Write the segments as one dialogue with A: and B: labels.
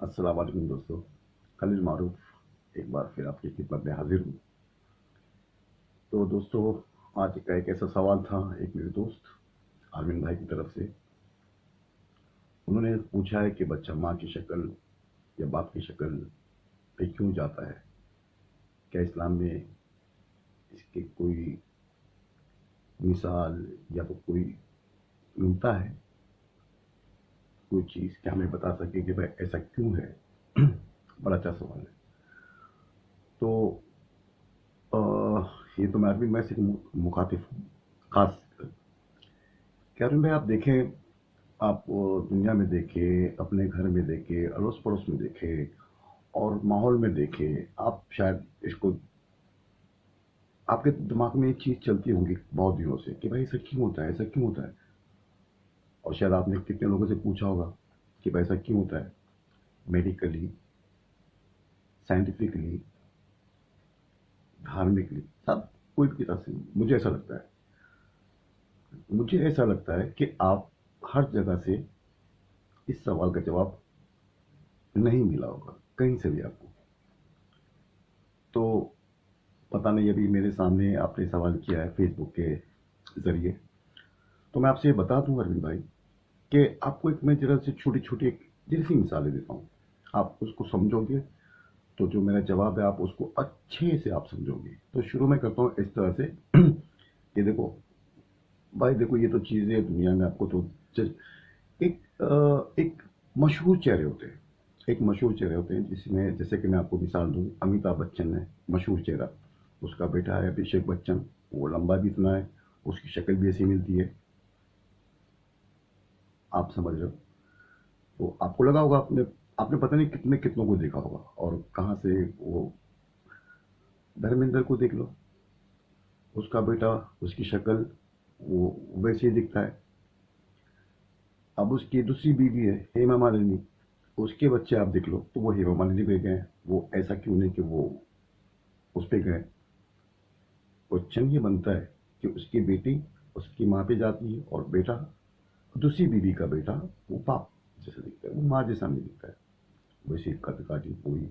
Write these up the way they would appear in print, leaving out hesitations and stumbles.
A: السلام علیکم دوستو، خلیل معروف ایک بار پھر آپ کی خدمت میں حاضر ہوں۔ تو دوستو، آج کا ایک ایسا سوال تھا ایک میرے دوست آرمن بھائی کی طرف سے۔ انہوں نے پوچھا ہے کہ بچہ ماں کی شکل یا باپ کی شکل پہ کیوں جاتا ہے؟ کیا اسلام میں اس کی کوئی مثال یا تو کوئی ملتا ہے کوئی چیز کہ ہمیں بتا سکے کہ بھائی ایسا کیوں ہے؟ بڑا اچھا سوال ہے۔ تو یہ تو میں ابھی میں سے مخاطب ہوں خاص کیا بھائی آپ دیکھیں، آپ دنیا میں دیکھیں، اپنے گھر میں دیکھیں، اڑوس پڑوس میں دیکھیں اور ماحول میں دیکھیں، آپ شاید اس کو آپ کے دماغ میں ایک چیز چلتی ہوگی بہت دنوں سے کہ بھائی ایسا کیوں ہوتا ہے، ایسا کیوں ہوتا ہے؟ اور شاید آپ نے کتنے لوگوں سے پوچھا ہوگا کہ بھائی ایسا کیوں ہوتا ہے؟ میڈیکلی، سائنٹیفکلی، دھارمکلی، سب کوئی بھی طرح سے مجھے ایسا لگتا ہے کہ آپ ہر جگہ سے اس سوال کا جواب نہیں ملا ہوگا کہیں سے بھی آپ کو۔ تو پتہ نہیں، ابھی میرے سامنے آپ نے سوال کیا ہے فیس بک کے ذریعے، تو میں آپ سے یہ بتا دوں ارون بھائی کہ آپ کو ایک میں ذرا سے چھوٹی چھوٹی جیسی مثالیں دیتا ہوں، آپ اس کو سمجھو گے تو جو میرا جواب ہے آپ اس کو اچھے سے آپ سمجھو گے۔ تو شروع میں کرتا ہوں اس طرح سے کہ دیکھو بھائی، دیکھو یہ تو چیزیں دنیا میں آپ کو تو ایک مشہور چہرے ہوتے ہیں، ایک مشہور چہرے ہوتے ہیں جس میں جیسے کہ میں آپ کو مثال دوں، امیتابھ بچن ہے مشہور چہرہ، اس کا بیٹا ہے ابھیشیک بچن، وہ لمبا بھی اتنا ہے، اس کی شکل بھی ایسی ملتی ہے، آپ سمجھ رہے ہو؟ تو آپ کو لگا ہوگا آپ نے پتہ نہیں کتنے کتنوں کو دیکھا ہوگا اور کہاں سے وہ دھرمیندر کو دیکھ لو، اس کا بیٹا، اس کی شکل وہ ویسے ہی دکھتا ہے۔ اب اس کی دوسری بیوی ہے ہیما مالنی، اس کے بچے آپ دیکھ لو تو وہ ہیما مالنی پہ گئے، وہ ایسا کیوں نہیں کہ وہ اس پہ گئے؟ کوشچن یہ بنتا ہے کہ اس کی بیٹی اس کی ماں پہ جاتی ہے اور بیٹا، دوسری بیوی کا بیٹا، وہ باپ جیسا دکھتا ہے، وہ ماں جیسا نہیں دکھتا ہے، ویسے قد کاٹی کوئی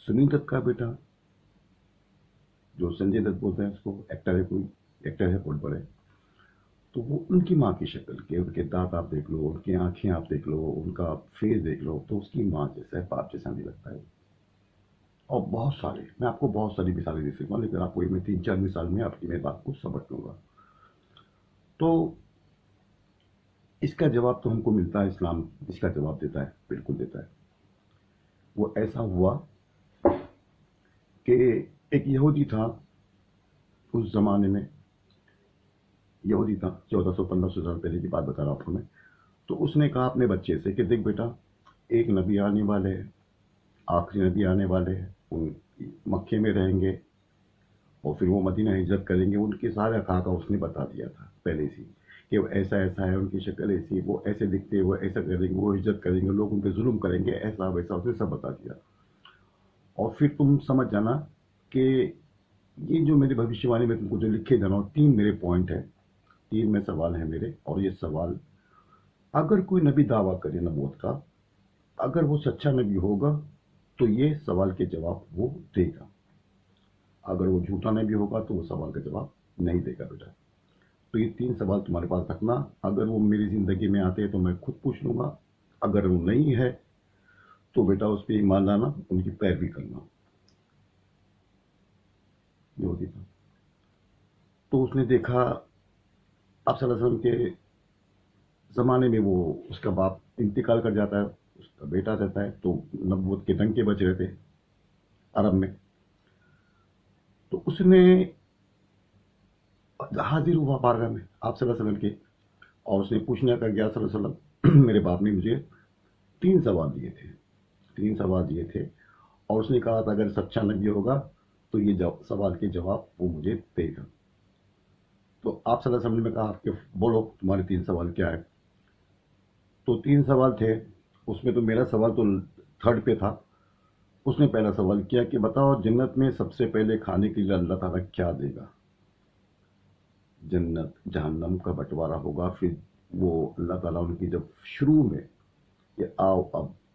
A: سنیل دت کا بیٹا جو سنجے دت بولتے ہیں اس کو، ایکٹر ہے، کوئی ایکٹر ہے بہت بڑے، تو وہ ان کی ماں کی شکل کے، ان کے دانت آپ دیکھ لو، ان کی آنکھیں آپ دیکھ لو، ان کا فیس دیکھ لو تو اس کی ماں جیسا ہے، باپ جیسا نہیں لگتا ہے۔ اور بہت سارے، میں آپ کو بہت ساری مثالیں دے سکتا ہوں لیکن آپ کو میں 3 4 مثال میں آپ کی میں بات کو سمجھ لوں گا۔ تو اس کا جواب تو ہم کو ملتا ہے، اسلام اس کا جواب دیتا ہے، بالکل دیتا ہے۔ وہ ایسا ہوا کہ ایک یہودی تھا، اس زمانے میں یہودی تھا، 1400 1500 سال پہلے کی بات بتا رہا ہوں میں۔ تو اس نے کہا اپنے بچے سے کہ دیکھ بیٹا، ایک نبی آنے والے ہیں، آخری نبی آنے والے ہیں، ان مکے میں رہیں گے اور پھر وہ مدینہ ہجرت کریں گے، ان کے سارے خاکہ اس نے بتا دیا تھا پہلے سے کہ وہ ایسا ایسا ہے، ان کی شکل ایسی، وہ ایسے دکھتے، وہ ایسا کریں گے، وہ ہجرت کریں گے، لوگ ان پہ ظلم کریں گے، ایسا ویسا اس نے سب بتا دیا۔ اور پھر تم سمجھ جانا کہ یہ جو میری بھوشیہ وانی میں تم کو جو لکھے جا رہا ہوں، 3 میرے پوائنٹ ہیں، 3 میں سوال ہیں میرے، اور یہ سوال اگر کوئی نبی دعویٰ کرے نبوت کا، اگر وہ سچا نبی ہوگا تو یہ سوال کے جواب وہ دے گا، اگر وہ جھوٹا نبی ہوگا تو وہ سوال کا جواب نہیں دے گا بیٹا۔ تو یہ 3 سوال تمہارے پاس رکھنا، اگر وہ میری زندگی میں آتے ہیں تو میں خود پوچھ لوں گا، اگر وہ نہیں ہے تو بیٹا اس پہ ایمان لانا، ان کی پیروی کرنا۔ یہ ہوتی تھا۔ تو اس نے دیکھا آپ صلی اللہ علیہ وسلم کے زمانے میں، وہ اس کا باپ انتقال کر جاتا ہے، اس کا بیٹا رہتا ہے، تو نبوت کے ڈنکے بج رہے تھے عرب میں۔ تو اس نے حاضر ہوا بارگاہ میں آپ صلی اللہ علیہ وسلم کے، اور اس نے پوچھنے کا گیا صلی اللہ علیہ وسلم، میرے باپ نے مجھے 3 سوال دیے تھے، 3 سوال دیے تھے، اور اس نے کہا تھا اگر سچا نبی ہوگا تو یہ سوال کے جواب وہ مجھے دے گا۔ تو آپ صلی اللہ علیہ وسلم نے کہا کہ بولو تمہارے 3 سوال کیا ہے؟ تو 3 سوال تھے، اس میں تو میرا سوال تو تھرڈ پہ تھا۔ اس نے پہلا سوال کیا کہ بتاؤ جنت میں سب سے پہلے کھانے کے لیے اللہ تعالیٰ کیا دے گا؟ جنت جہنم کا بٹوارا ہوگا، پھر وہ اللہ تعالیٰ ان کی جب شروع میں کہ آؤ اب